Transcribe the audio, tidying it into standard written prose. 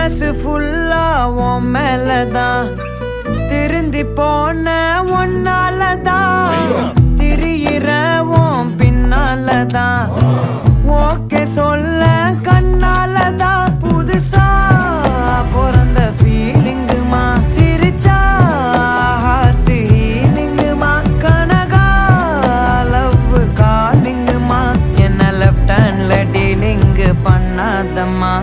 மனசு ஃபுல்லா உன் மேலதான் திருந்தி போன ஒன்னாலதான் திரியிற உன் பின்னாலதான் ஓகே சொல்ல கண்ணாலதான் புதுசா பிறந்த ஃபீலிங்குமா சிரிச்சா ஹார்ட் ஹீலிங்குமா கனகா லவ் காலிங்குமா என்ன லெஃப்ட் ஹேண்ட்ல டீலிங் பண்ணாதம்மா